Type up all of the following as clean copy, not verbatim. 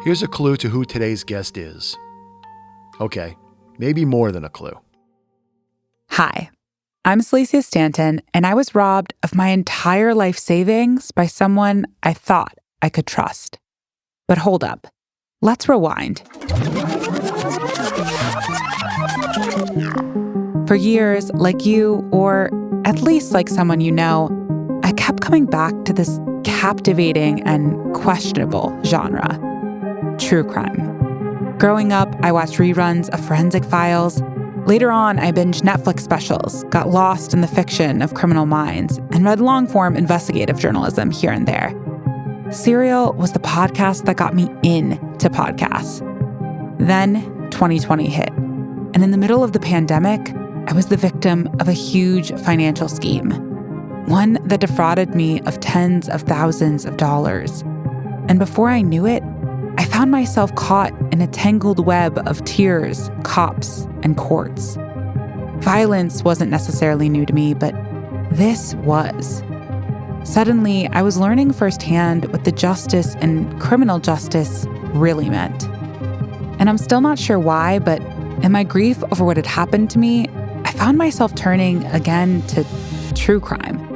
Here's a clue to who today's guest is. Okay, maybe more than a clue. Hi, I'm Celisia Stanton, and I was robbed of my entire life savings by someone I thought I could trust. But hold up. Let's rewind. For years, like you, or at least like someone you know, I kept coming back to this captivating and questionable genre, true crime. Growing up, I watched reruns of Forensic Files. Later on, I binged Netflix specials, got lost in the fiction of Criminal Minds, and read long-form investigative journalism here and there. Serial was the podcast that got me into podcasts. Then 2020 hit. And in the middle of the pandemic, I was the victim of a huge financial scheme, one that defrauded me of tens of thousands of dollars. And before I knew it, I found myself caught in a tangled web of tears, cops, and courts. Violence wasn't necessarily new to me, but this was. Suddenly, I was learning firsthand what the justice and criminal justice really meant. And I'm still not sure why, but in my grief over what had happened to me, I found myself turning again to true crime.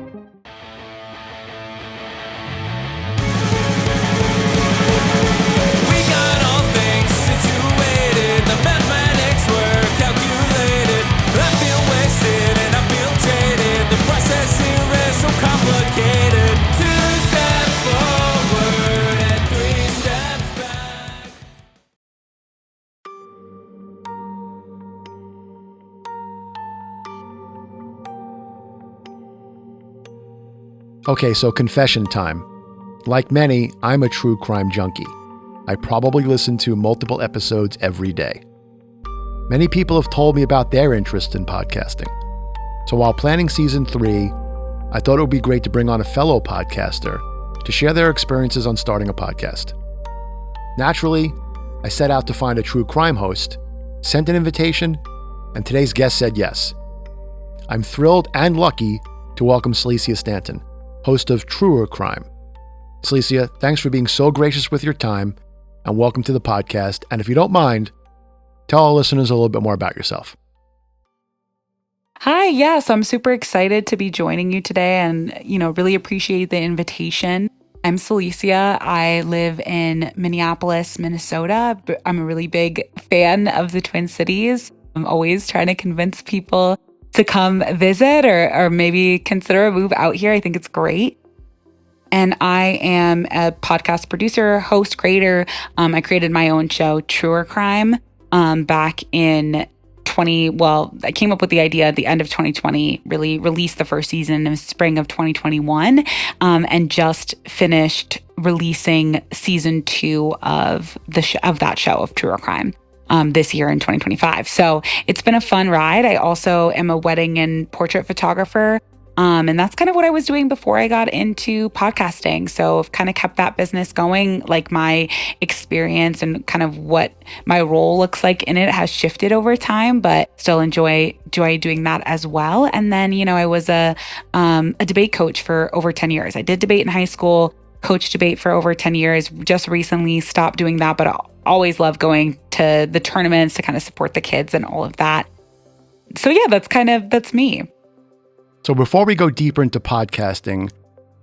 Okay, so confession time. Like many, I'm a true crime junkie. I probably listen to multiple episodes every day. Many people have told me about their interest in podcasting. So while planning season 3, I thought it would be great to bring on a fellow podcaster to share their experiences on starting a podcast. Naturally, I set out to find a true crime host, sent an invitation, and today's guest said yes. I'm thrilled and lucky to welcome Celisia Stanton, host of Truer Crime. Celisia, thanks for being so gracious with your time, and welcome to the podcast. And if you don't mind, tell our listeners a little bit more about yourself. Hi, yes, I'm super excited to be joining you today and, really appreciate the invitation. I'm Celisia. I live in Minneapolis, Minnesota. I'm a really big fan of the Twin Cities. I'm always trying to convince people to come visit or maybe consider a move out here. I think it's great. And I am a podcast producer, host, creator. I created my own show, Truer Crime, back in I came up with the idea at the end of 2020, really released the first season in the spring of 2021, and just finished releasing season 2 of that show of Truer Crime. This year in 2025. So it's been a fun ride. I also am a wedding and portrait photographer. And that's kind of what I was doing before I got into podcasting. So I've kind of kept that business going. Like my experience and kind of what my role looks like in it has shifted over time, but still enjoy doing that as well. And then, I was a debate coach for over 10 years. I did debate in high school, coached debate for over 10 years, just recently stopped doing that, but I always love going to the tournaments to kind of support the kids and all of that. So yeah, that's me. So before we go deeper into podcasting,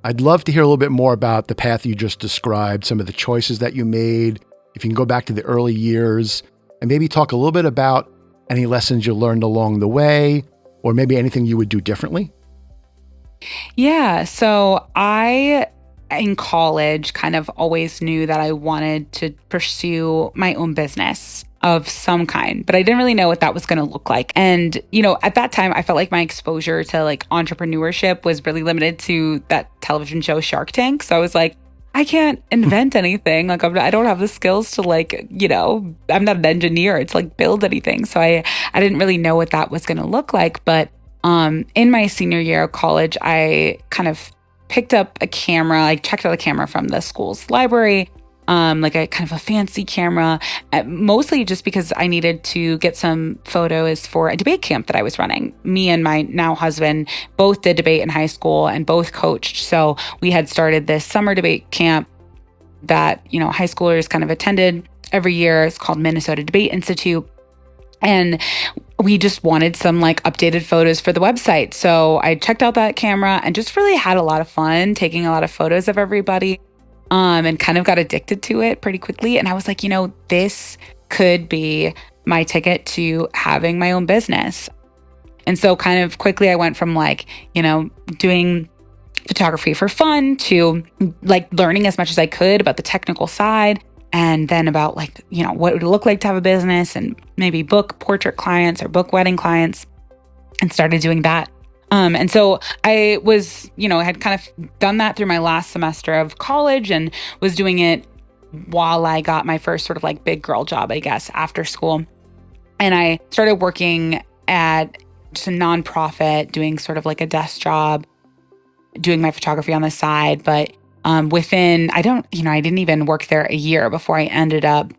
I'd love to hear a little bit more about the path you just described, some of the choices that you made, if you can go back to the early years, and maybe talk a little bit about any lessons you learned along the way, or maybe anything you would do differently. Yeah, so in college, kind of always knew that I wanted to pursue my own business of some kind, but I didn't really know what that was going to look like. And, at that time, I felt like my exposure to entrepreneurship was really limited to that television show Shark Tank. So I was like, I can't invent anything. I don't have the skills to I'm not an engineer to build anything. So I didn't really know what that was going to look like. But in my senior year of college, I kind of picked up a camera. I checked out a camera from the school's library, a kind of a fancy camera, mostly just because I needed to get some photos for a debate camp that I was running. Me and my now husband both did debate in high school and both coached. So we had started this summer debate camp that, high schoolers kind of attended every year. It's called Minnesota Debate Institute. And we just wanted some like updated photos for the website. So I checked out that camera and just really had a lot of fun taking a lot of photos of everybody, and kind of got addicted to it pretty quickly. And I was like, this could be my ticket to having my own business. And so kind of quickly I went from like, doing photography for fun to like learning as much as I could about the technical side, and then about like, what it would look like to have a business and maybe book portrait clients or book wedding clients, and started doing that. And so I was, I had kind of done that through my last semester of college and was doing it while I got my first sort of like big girl job, I guess, after school. And I started working at just a nonprofit, doing sort of like a desk job, doing my photography on the side. But I didn't even work there a year before I ended up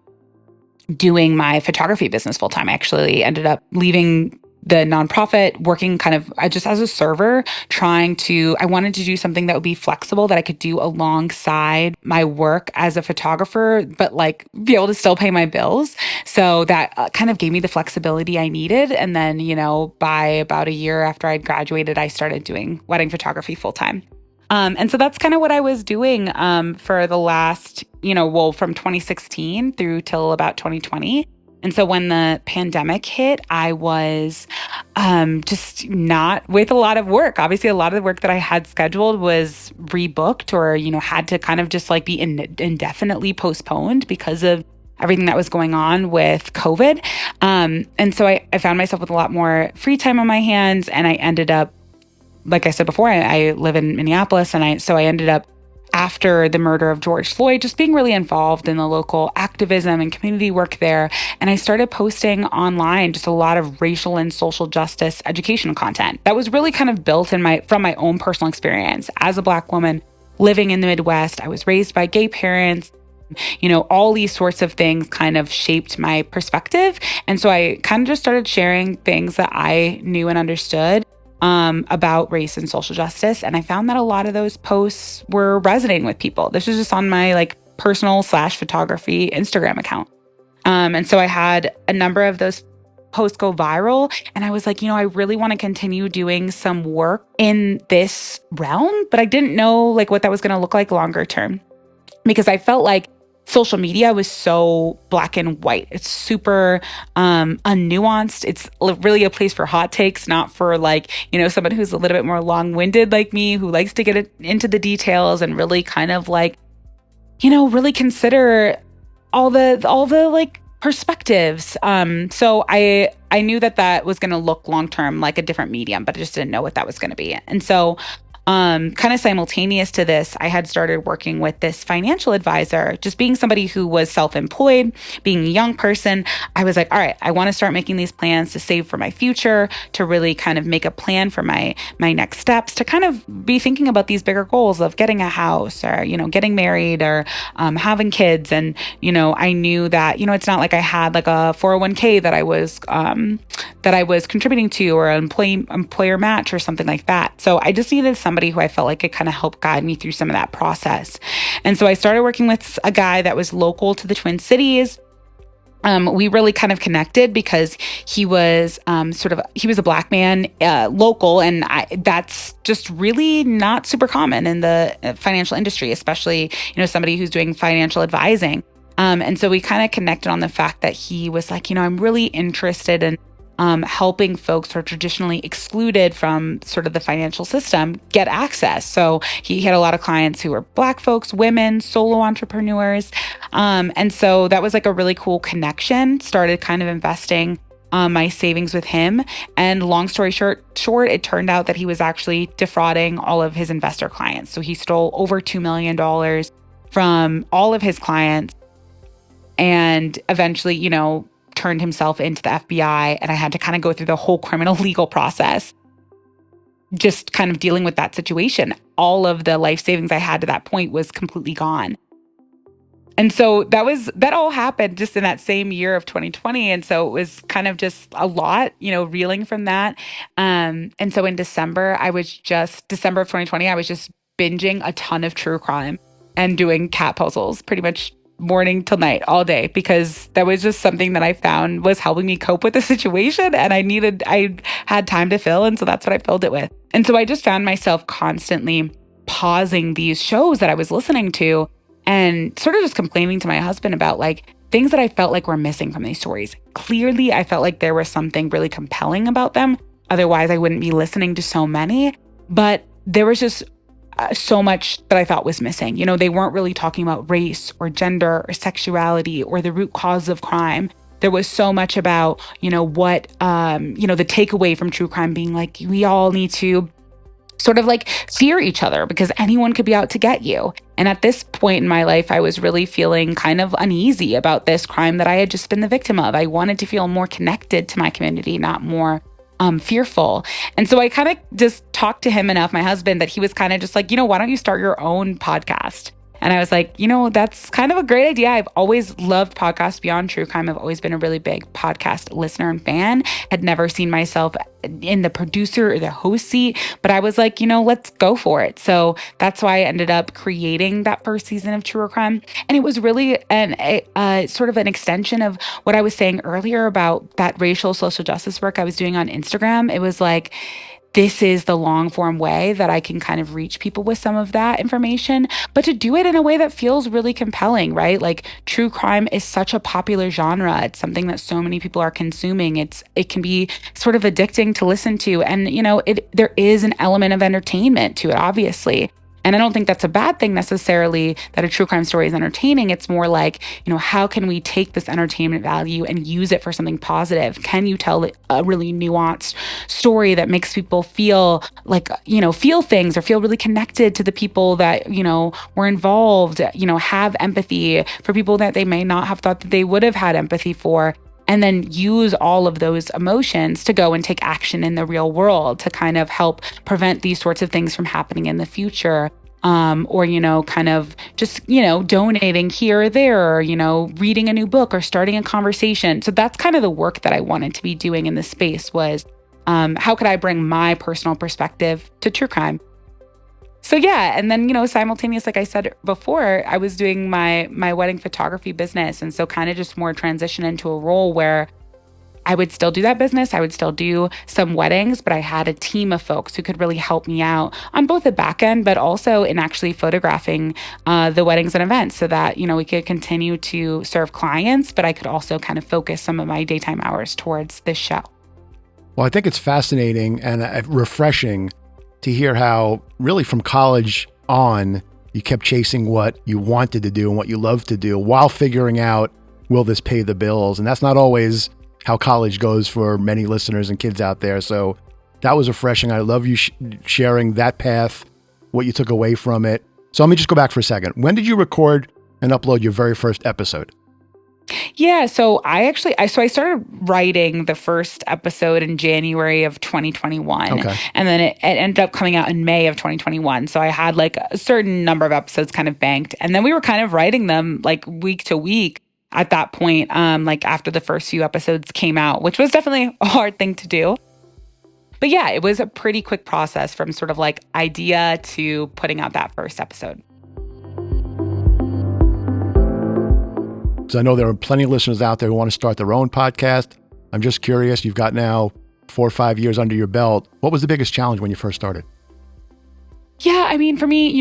doing my photography business full time. I actually ended up leaving the nonprofit, working kind of just as a server, I wanted to do something that would be flexible, that I could do alongside my work as a photographer, but like be able to still pay my bills. So that kind of gave me the flexibility I needed. And then, by about a year after I'd graduated, I started doing wedding photography full time. And so that's kind of what I was doing for the last, from 2016 through till about 2020. And so when the pandemic hit, I was just not with a lot of work. Obviously, a lot of the work that I had scheduled was rebooked or, had to kind of just like be indefinitely postponed because of everything that was going on with COVID. And so I found myself with a lot more free time on my hands, and I ended up, like I said before, I live in Minneapolis, and I ended up, after the murder of George Floyd, just being really involved in the local activism and community work there. And I started posting online just a lot of racial and social justice educational content that was really kind of built from my own personal experience as a Black woman living in the Midwest. I was raised by gay parents. All these sorts of things kind of shaped my perspective. And so I kind of just started sharing things that I knew and understood about race and social justice. And I found that a lot of those posts were resonating with people. This was just on my like personal / photography Instagram account. And so I had a number of those posts go viral. And I was like, I really want to continue doing some work in this realm, but I didn't know like what that was going to look like longer term, because I felt like social media was so black and white. It's super unnuanced. It's really a place for hot takes, not for like, someone who's a little bit more long-winded like me, who likes to get into the details and really kind of like, really consider all the like perspectives. So I knew that was going to look long-term like a different medium, but I just didn't know what that was going to be. And so kind of simultaneous to this, I had started working with this financial advisor. Just being somebody who was self-employed, being a young person, I was like, all right, I want to start making these plans to save for my future, to really kind of make a plan for my next steps, to kind of be thinking about these bigger goals of getting a house or, getting married or having kids. And, I knew that, it's not like I had like a 401k that I was contributing to, or an employer match or something like that. So I just needed somebody who I felt like could kind of help guide me through some of that process. And so I started working with a guy that was local to the Twin Cities. We really kind of connected because he was he was a Black man, local, and that's just really not super common in the financial industry, especially, somebody who's doing financial advising. And so we kind of connected on the fact that he was like, I'm really interested in helping folks who are traditionally excluded from sort of the financial system get access. So he had a lot of clients who were Black folks, women, solo entrepreneurs. And so that was like a really cool connection. Started kind of investing my savings with him. And long story short, it turned out that he was actually defrauding all of his investor clients. So he stole over $2 million from all of his clients, and eventually, turned himself into the FBI, and I had to kind of go through the whole criminal legal process, just kind of dealing with that situation. All of the life savings I had to that point was completely gone. And so that all happened just in that same year of 2020. And so it was kind of just a lot, reeling from that. And so in December of 2020, I was just binging a ton of true crime. and doing cat puzzles pretty much morning till night all day, because that was just something that I found was helping me cope with the situation, and I had time to fill, and so that's what I filled it with. And so I just found myself constantly pausing these shows that I was listening to and sort of just complaining to my husband about like things that I felt like were missing from these stories. Clearly, I felt like there was something really compelling about them. Otherwise, I wouldn't be listening to so many. But there was just so much that I thought was missing. You know, they weren't really talking about race or gender or sexuality or the root cause of crime. There was so much about, what, the takeaway from true crime being like, we all need to sort of like fear each other because anyone could be out to get you. And at this point in my life, I was really feeling kind of uneasy about this crime that I had just been the victim of. I wanted to feel more connected to my community, not more fearful. And so I kind of just talked to him enough, my husband, that he was kind of just like, why don't you start your own podcast? And I was like, that's kind of a great idea. I've always loved podcasts beyond true crime. I've always been a really big podcast listener and fan. Had never seen myself in the producer or the host seat, but I was like, let's go for it. So that's why I ended up creating that first season of True Crime. And it was really sort of an extension of what I was saying earlier about that racial social justice work I was doing on Instagram. It was like, this is the long form way that I can kind of reach people with some of that information, but to do it in a way that feels really compelling, right? Like true crime is such a popular genre. It's something that so many people are consuming. It can be sort of addicting to listen to. And, there is an element of entertainment to it, obviously. And I don't think that's a bad thing necessarily that a true crime story is entertaining. It's more like, how can we take this entertainment value and use it for something positive? Can you tell a really nuanced story that makes people feel like, feel things or feel really connected to the people that, were involved, have empathy for people that they may not have thought that they would have had empathy for? And then use all of those emotions to go and take action in the real world to kind of help prevent these sorts of things from happening in the future. Or, kind of just, donating here or there, or, reading a new book or starting a conversation. So that's kind of the work that I wanted to be doing in this space was, how could I bring my personal perspective to true crime? So yeah, and then, simultaneous, like I said before, I was doing my wedding photography business. And so kind of just more transition into a role where I would still do that business. I would still do some weddings, but I had a team of folks who could really help me out on both the back end, but also in actually photographing the weddings and events so that, we could continue to serve clients, but I could also kind of focus some of my daytime hours towards this show. Well, I think it's fascinating and refreshing to hear how really from college on, you kept chasing what you wanted to do and what you loved to do while figuring out, will this pay the bills? And that's not always how college goes for many listeners and kids out there. So that was refreshing. I love you sharing that path, what you took away from it. So let me just go back for a second. When did you record and upload your very first episode? Yeah, so I started writing the first episode in January of 2021. Okay. And then it ended up coming out in May of 2021. So I had like a certain number of episodes kind of banked. And then we were kind of writing them like week to week at that point, like after the first few episodes came out, which was definitely a hard thing to do. But yeah, it was a pretty quick process from sort of like idea to putting out that first episode. So I know there are plenty of listeners out there who want to start their own podcast. I'm just curious, you've got now 4 or 5 years under your belt. What was the biggest challenge when you first started? Yeah, I mean, for me,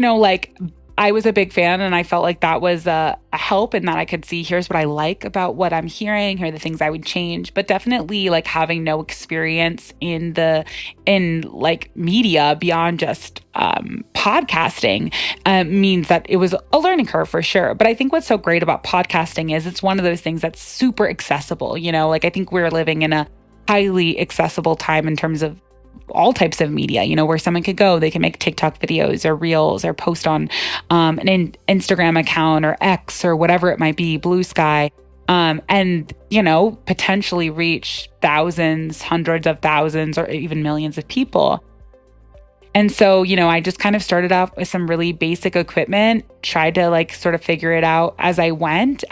I was a big fan and I felt like that was a help in that I could see, here's what I like about what I'm hearing, here are the things I would change. But definitely like having no experience in like media beyond just podcasting means that it was a learning curve for sure. But I think what's so great about podcasting is it's one of those things that's super accessible. Like I think we're living in a highly accessible time in terms of all types of media, where someone could go, they can make TikTok videos or reels or post on an Instagram account or X or whatever it might be, Blue Sky, and, potentially reach thousands, hundreds of thousands, or even millions of people. And so, I just kind of started off with some really basic equipment, tried to like sort of figure it out as I went,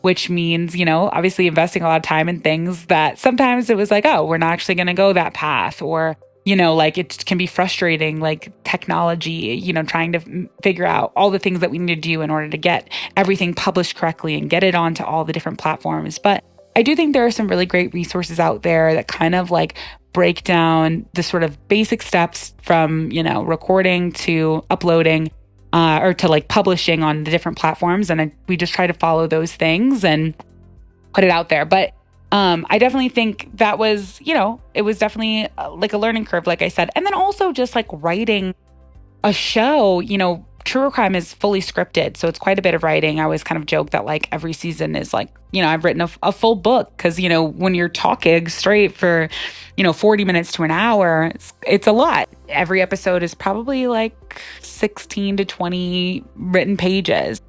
which means, obviously investing a lot of time in things that sometimes it was like, oh, we're not actually going to go that path, or, like it can be frustrating, like technology, trying to figure out all the things that we need to do in order to get everything published correctly and get it onto all the different platforms. But I do think there are some really great resources out there that kind of like break down the sort of basic steps from, recording to uploading, or to like publishing on the different platforms. And we just try to follow those things and put it out there. But I definitely think that was, it was definitely like a learning curve, like I said. And then also just like writing a show, true crime is fully scripted. So it's quite a bit of writing. I always kind of joke that like every season is like, I've written a full book because, when you're talking straight for, 40 minutes to an hour, it's a lot. Every episode is probably like 16 to 20 written pages.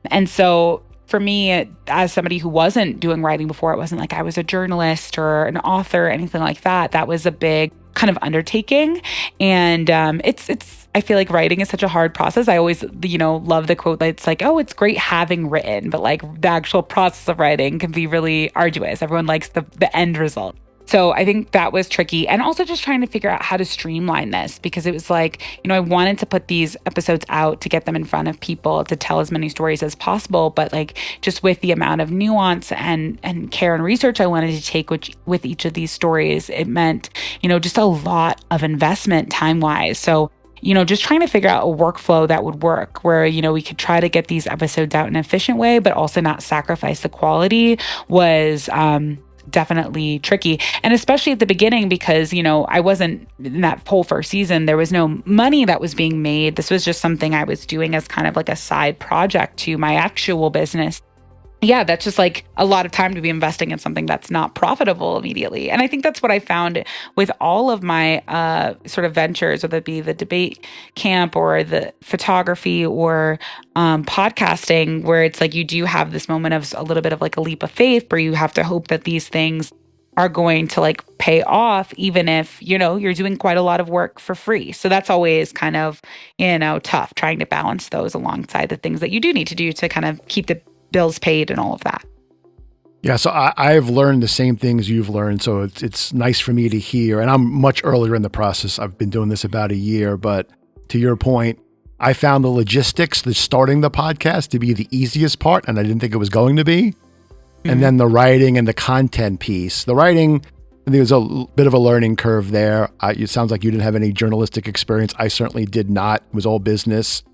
And so for me, as somebody who wasn't doing writing before, it wasn't like I was a journalist or an author or anything like that. That was a big kind of undertaking. And I feel like writing is such a hard process. I always, love the quote that it's like, oh, it's great having written, but like the actual process of writing can be really arduous. Everyone likes the end result. So I think that was tricky. And also just trying to figure out how to streamline this, because it was like, I wanted to put these episodes out to get them in front of people, to tell as many stories as possible. But like just with the amount of nuance and care and research I wanted to take with each of these stories, it meant, just a lot of investment time-wise. So just trying to figure out a workflow that would work where, we could try to get these episodes out in an efficient way, but also not sacrifice the quality was definitely tricky. And especially at the beginning, because, I wasn't in that whole first season, there was no money that was being made. This was just something I was doing as kind of like a side project to my actual business. Yeah, that's just like a lot of time to be investing in something that's not profitable immediately. And I think that's what I found with all of my sort of ventures, whether it be the debate camp or the photography or podcasting, where it's like you do have this moment of a little bit of like a leap of faith where you have to hope that these things are going to like pay off, even if, you're doing quite a lot of work for free. So that's always kind of, tough trying to balance those alongside the things that you do need to do to kind of keep the bills paid and all of that. Yeah, so I've learned the same things you've learned, so it's nice for me to hear. And I'm much earlier in the process. I've been doing this about a year, but to your point, I found the logistics, the starting the podcast, to be the easiest part, and I didn't think it was going to be. Mm-hmm. And then the writing and the content piece. The writing, there was a bit of a learning curve there. It sounds like you didn't have any journalistic experience. I certainly did not. It was all business.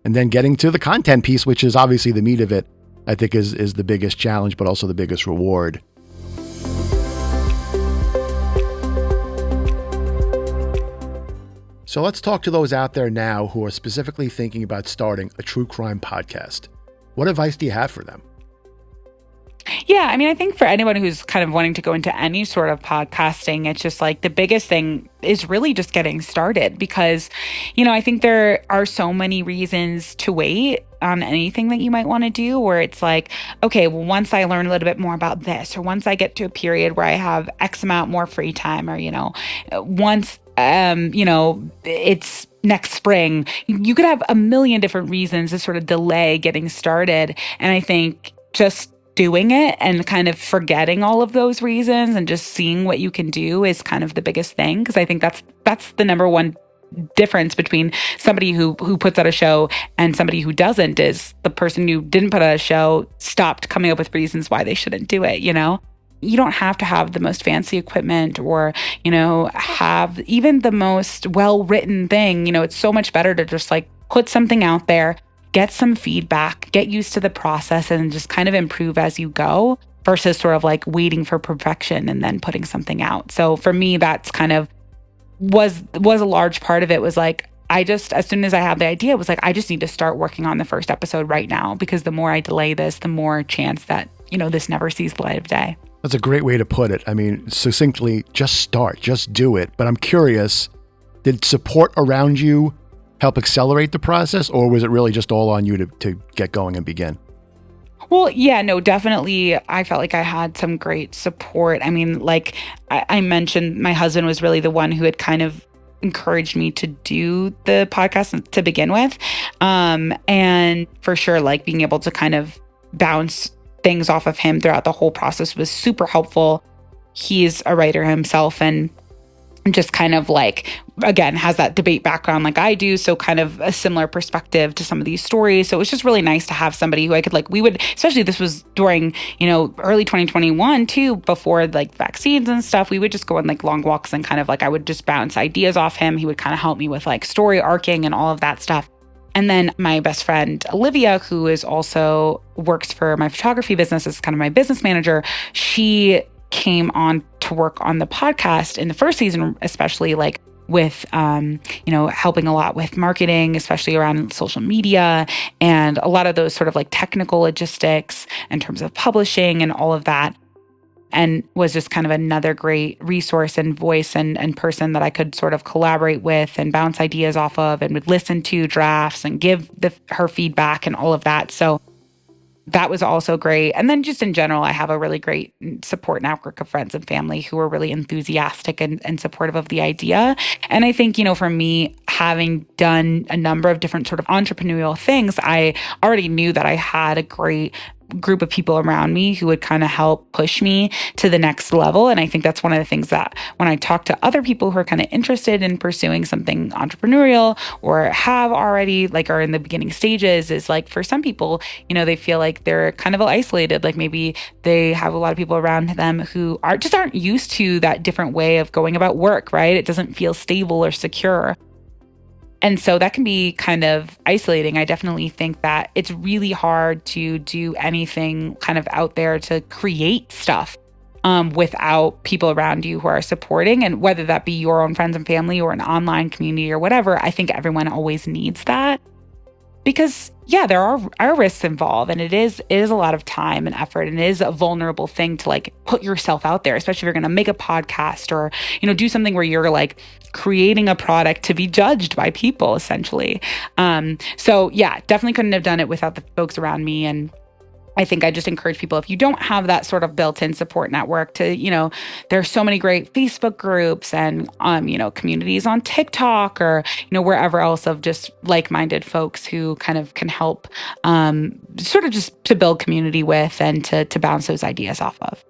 And then getting to the content piece, which is obviously the meat of it, I think is the biggest challenge, but also the biggest reward. So let's talk to those out there now who are specifically thinking about starting a true crime podcast. What advice do you have for them? Yeah, I mean, I think for anyone who's kind of wanting to go into any sort of podcasting, it's just like the biggest thing is really just getting started, because, I think there are so many reasons to wait on anything that you might want to do, where it's like, okay, well, once I learn a little bit more about this, or once I get to a period where I have X amount more free time, or, once, it's next spring, you could have a million different reasons to sort of delay getting started. And I think just doing it and kind of forgetting all of those reasons and just seeing what you can do is kind of the biggest thing. Because I think that's the number one difference between somebody who puts out a show and somebody who doesn't, is the person who didn't put out a show stopped coming up with reasons why they shouldn't do it. You don't have to have the most fancy equipment or, have even the most well-written thing. It's so much better to just like put something out there, get some feedback, get used to the process, and just kind of improve as you go, versus sort of like waiting for perfection and then putting something out. So for me, that's kind of was a large part of it, was like, as soon as I had the idea, it was like, I just need to start working on the first episode right now, because the more I delay this, the more chance that, this never sees the light of day. That's a great way to put it. I mean, succinctly, just start, just do it. But I'm curious, did support around you help accelerate the process, or was it really just all on you to get going and begin? Well, yeah, no, definitely. I felt like I had some great support. I mean, like I mentioned, my husband was really the one who had kind of encouraged me to do the podcast to begin with. And for sure, like being able to kind of bounce things off of him throughout the whole process was super helpful. He's a writer himself, and just kind of like, again, has that debate background like I do. So kind of a similar perspective to some of these stories. So it was just really nice to have somebody who I could like, we would, especially this was during, early 2021 too, before like vaccines and stuff. We would just go on like long walks and kind of like, I would just bounce ideas off him. He would kind of help me with like story arcing and all of that stuff. And then my best friend, Olivia, who is also works for my photography business as kind of my business manager, she came on to work on the podcast in the first season, especially like with, helping a lot with marketing, especially around social media and a lot of those sort of like technical logistics in terms of publishing and all of that. And was just kind of another great resource and voice and person that I could sort of collaborate with and bounce ideas off of and would listen to drafts and give her feedback and all of that. So that was also great. And then just in general, I have a really great support network of friends and family who are really enthusiastic and supportive of the idea. And I think, for me, having done a number of different sort of entrepreneurial things, I already knew that I had a great group of people around me who would kind of help push me to the next level. And I think that's one of the things that when I talk to other people who are kind of interested in pursuing something entrepreneurial or have already like are in the beginning stages is like for some people, they feel like they're kind of isolated. Like maybe they have a lot of people around them who aren't used to that different way of going about work, right? It doesn't feel stable or secure. And so that can be kind of isolating. I definitely think that it's really hard to do anything kind of out there to create stuff without people around you who are supporting. And whether that be your own friends and family or an online community or whatever, I think everyone always needs that. Because yeah, there are risks involved, and it is a lot of time and effort, and it is a vulnerable thing to like put yourself out there, especially if you're going to make a podcast or do something where you're like creating a product to be judged by people essentially. So yeah, definitely couldn't have done it without the folks around me. And I think I just encourage people, if you don't have that sort of built-in support network to, there's so many great Facebook groups and, communities on TikTok or, wherever else of just like-minded folks who kind of can help sort of just to build community with and to bounce those ideas off of.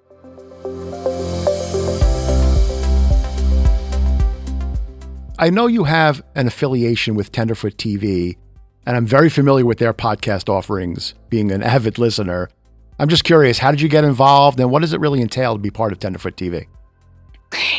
I know you have an affiliation with Tenderfoot TV, and I'm very familiar with their podcast offerings, being an avid listener. I'm just curious, how did you get involved, and what does it really entail to be part of Tenderfoot TV?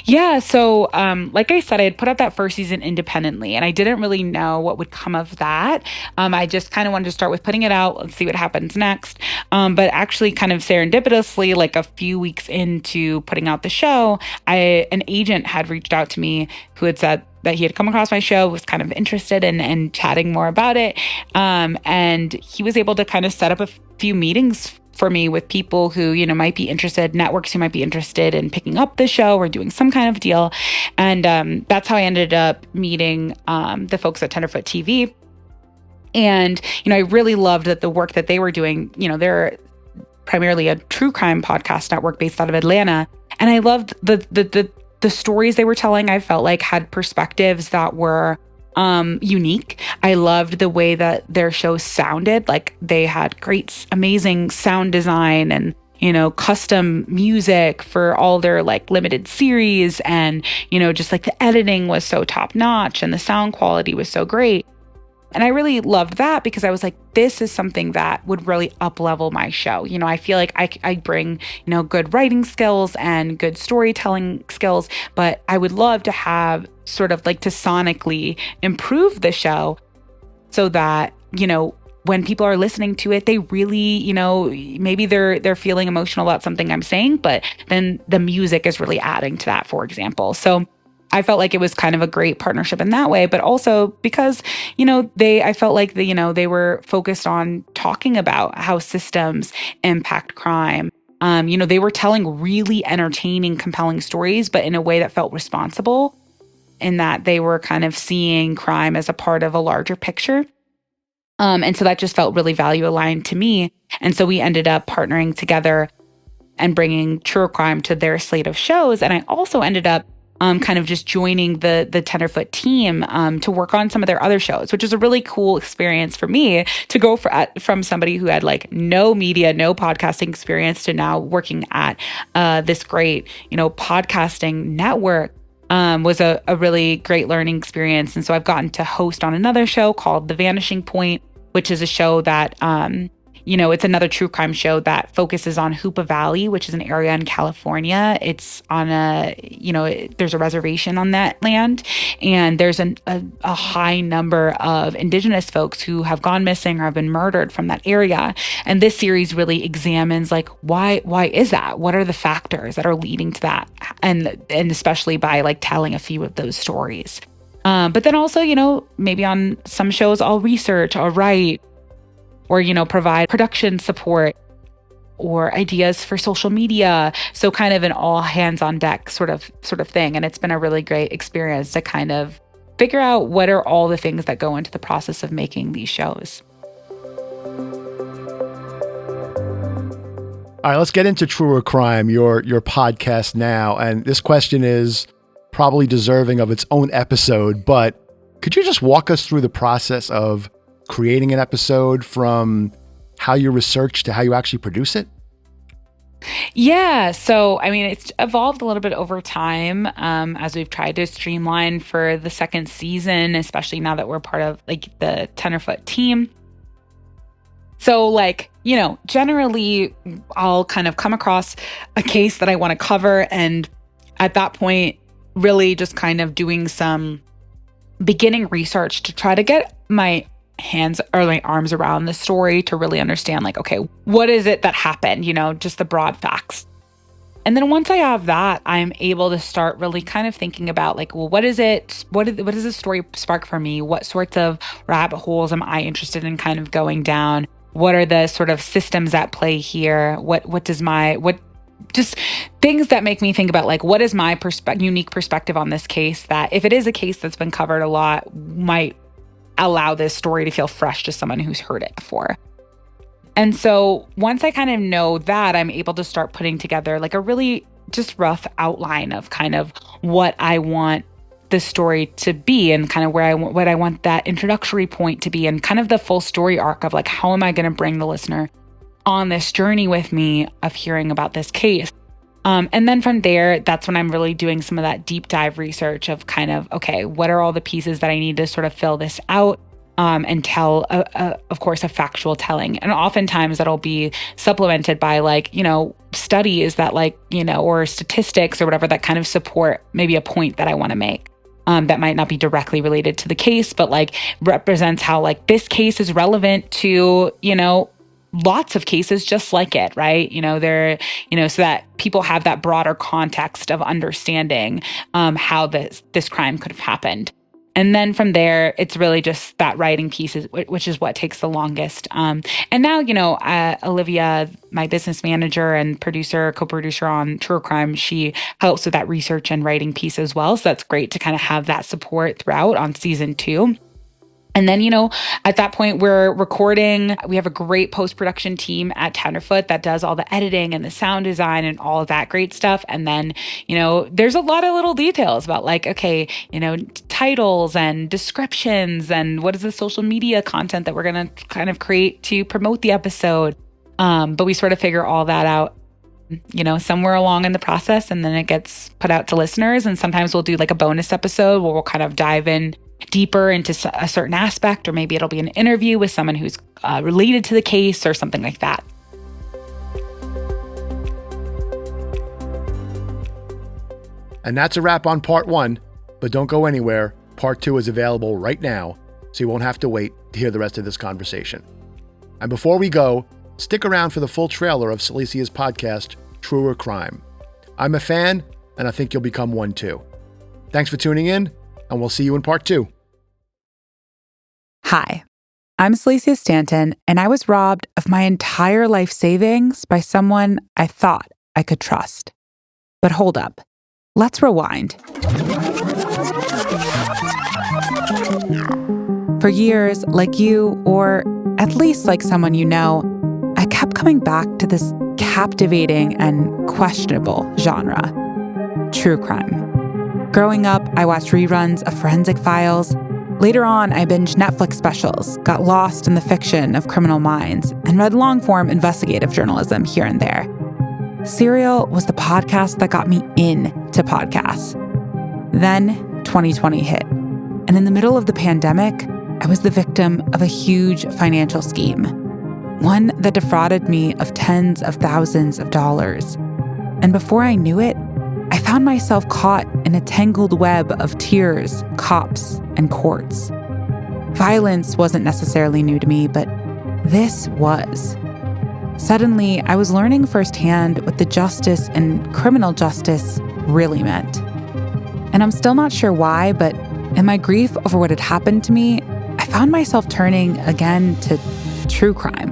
Yeah. So, like I said, I had put out that first season independently, and I didn't really know what would come of that. I just kind of wanted to start with putting it out and see what happens next. But actually, kind of serendipitously, like a few weeks into putting out the show, an agent had reached out to me who had said that he had come across my show, was kind of interested in chatting more about it. And he was able to kind of set up a few meetings for me with people who, might be interested, networks who might be interested in picking up the show or doing some kind of deal. And that's how I ended up meeting the folks at Tenderfoot TV. And, I really loved that the work that they were doing, they're primarily a true crime podcast network based out of Atlanta. And I loved the stories they were telling. I felt like had perspectives that were unique. I loved the way that their show sounded. Like they had great, amazing sound design and, custom music for all their like limited series. And, just like the editing was so top notch and the sound quality was so great. And I really loved that because I was like, this is something that would really up-level my show. I feel like I bring, good writing skills and good storytelling skills, but I would love to have sort of like to sonically improve the show so that, when people are listening to it, they really, maybe they're feeling emotional about something I'm saying, but then the music is really adding to that, for example. So I felt like it was kind of a great partnership in that way, but also because, I felt like they were focused on talking about how systems impact crime. They were telling really entertaining, compelling stories, but in a way that felt responsible in that they were kind of seeing crime as a part of a larger picture. And so that just felt really value aligned to me. And so we ended up partnering together and bringing true crime to their slate of shows. And I also ended up kind of just joining the Tenderfoot team to work on some of their other shows, which is a really cool experience for me to go from somebody who had like no media, no podcasting experience to now working at this great, podcasting network. was a really great learning experience. And so I've gotten to host on another show called The Vanishing Point, which is a show that, it's another true crime show that focuses on Hoopa Valley, which is an area in California. It's on there's a reservation on that land, and there's a high number of indigenous folks who have gone missing or have been murdered from that area. And this series really examines like why is that? What are the factors that are leading to that? And especially by like telling a few of those stories. But then also, maybe on some shows I'll research, I'll write, or, provide production support or ideas for social media. So kind of an all hands on deck sort of thing. And it's been a really great experience to kind of figure out what are all the things that go into the process of making these shows. All right, let's get into Truer Crime, your podcast now. And this question is probably deserving of its own episode, but could you just walk us through the process of creating an episode from how you research to how you actually produce it? Yeah. So, it's evolved a little bit over time as we've tried to streamline for the second season, especially now that we're part of like the Tenderfoot team. So generally I'll kind of come across a case that I want to cover. And at that point, really just kind of doing some beginning research to try to get my hands or my arms around the story to really understand like, okay, what is it that happened? Just the broad facts. And then once I have that, I'm able to start really kind of thinking about like, well, what is it? What does the story spark for me? What sorts of rabbit holes am I interested in kind of going down? What are the sort of systems at play here? Just things that make me think about like, what is my unique perspective on this case that if it is a case that's been covered a lot might allow this story to feel fresh to someone who's heard it before. And so once I kind of know that, I'm able to start putting together like a really just rough outline of kind of what I want the story to be and kind of what I want that introductory point to be and kind of the full story arc of like, how am I going to bring the listener on this journey with me of hearing about this case? And then from there, that's when I'm really doing some of that deep dive research of kind of, okay, what are all the pieces that I need to sort of fill this out and tell, of course, a factual telling. And oftentimes that'll be supplemented by like, studies that like, or statistics or whatever that kind of support maybe a point that I want to make. That might not be directly related to the case, but like represents how like this case is relevant to, lots of cases just like it, right? So that people have that broader context of understanding how this crime could have happened. And then from there, it's really just that writing piece, which is what takes the longest. And now, Olivia, my business manager and co-producer on True Crime, she helps with that research and writing piece as well. So that's great to kind of have that support throughout on season 2. And then, at that point, we're recording. We have a great post-production team at Tenderfoot that does all the editing and the sound design and all of that great stuff. And then, there's a lot of little details about like, okay, titles and descriptions and what is the social media content that we're going to kind of create to promote the episode. But we sort of figure all that out, somewhere along in the process, and then it gets put out to listeners. And sometimes we'll do like a bonus episode where we'll kind of dive in deeper into a certain aspect, or maybe it'll be an interview with someone who's related to the case or something like that. And that's a wrap on part 1, but don't go anywhere. Part 2 is available right now, so you won't have to wait to hear the rest of this conversation. And before we go, stick around for the full trailer of Celisia's podcast, Truer Crime. I'm a fan, and I think you'll become one too. Thanks for tuning in, and we'll see you in part 2. Hi, I'm Celisia Stanton, and I was robbed of my entire life savings by someone I thought I could trust. But hold up. Let's rewind. For years, like you, or at least like someone you know, I kept coming back to this captivating and questionable genre, true crime. Growing up, I watched reruns of Forensic Files. Later on, I binged Netflix specials, got lost in the fiction of Criminal Minds, and read long-form investigative journalism here and there. Serial was the podcast that got me into podcasts. Then 2020 hit. And in the middle of the pandemic, I was the victim of a huge financial scheme, one that defrauded me of tens of thousands of dollars. And before I knew it, I found myself caught in a tangled web of tears, cops, and courts. Violence wasn't necessarily new to me, but this was. Suddenly, I was learning firsthand what the justice and criminal justice really meant. And I'm still not sure why, but in my grief over what had happened to me, I found myself turning again to true crime.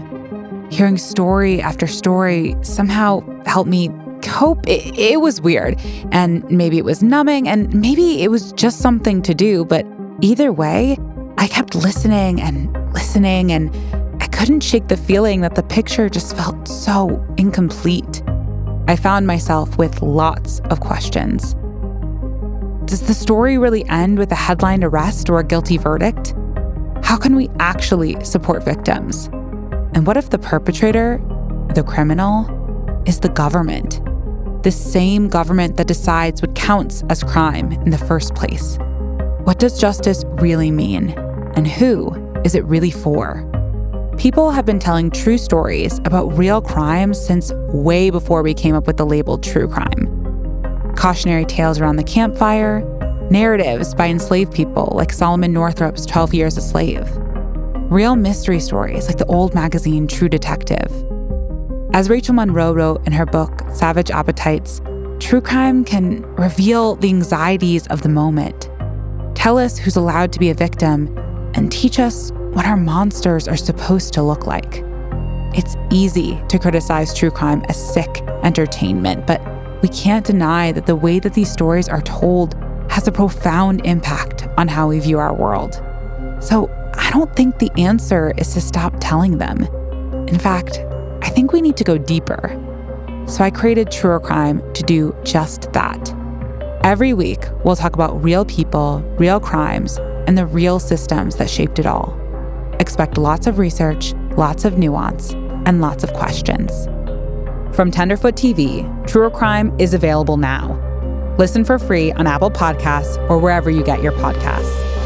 Hearing story after story somehow helped me cope. It was weird, and maybe it was numbing, and maybe it was just something to do, but either way, I kept listening, and I couldn't shake the feeling that the picture just felt so incomplete. I found myself with lots of questions. Does the story really end with a headline arrest or a guilty verdict? How can we actually support victims? And what if the perpetrator, the criminal, is the government? The same government that decides what counts as crime in the first place. What does justice really mean? And who is it really for? People have been telling true stories about real crimes since way before we came up with the label true crime. Cautionary tales around the campfire, narratives by enslaved people like Solomon Northrop's 12 Years a Slave, real mystery stories like the old magazine True Detective. As Rachel Monroe wrote in her book, Savage Appetites, true crime can reveal the anxieties of the moment, tell us who's allowed to be a victim, and teach us what our monsters are supposed to look like. It's easy to criticize true crime as sick entertainment, but we can't deny that the way that these stories are told has a profound impact on how we view our world. So I don't think the answer is to stop telling them. In fact, I think we need to go deeper. So I created Truer Crime to do just that. Every week, we'll talk about real people, real crimes, and the real systems that shaped it all. Expect lots of research, lots of nuance, and lots of questions. From Tenderfoot TV, Truer Crime is available now. Listen for free on Apple Podcasts or wherever you get your podcasts.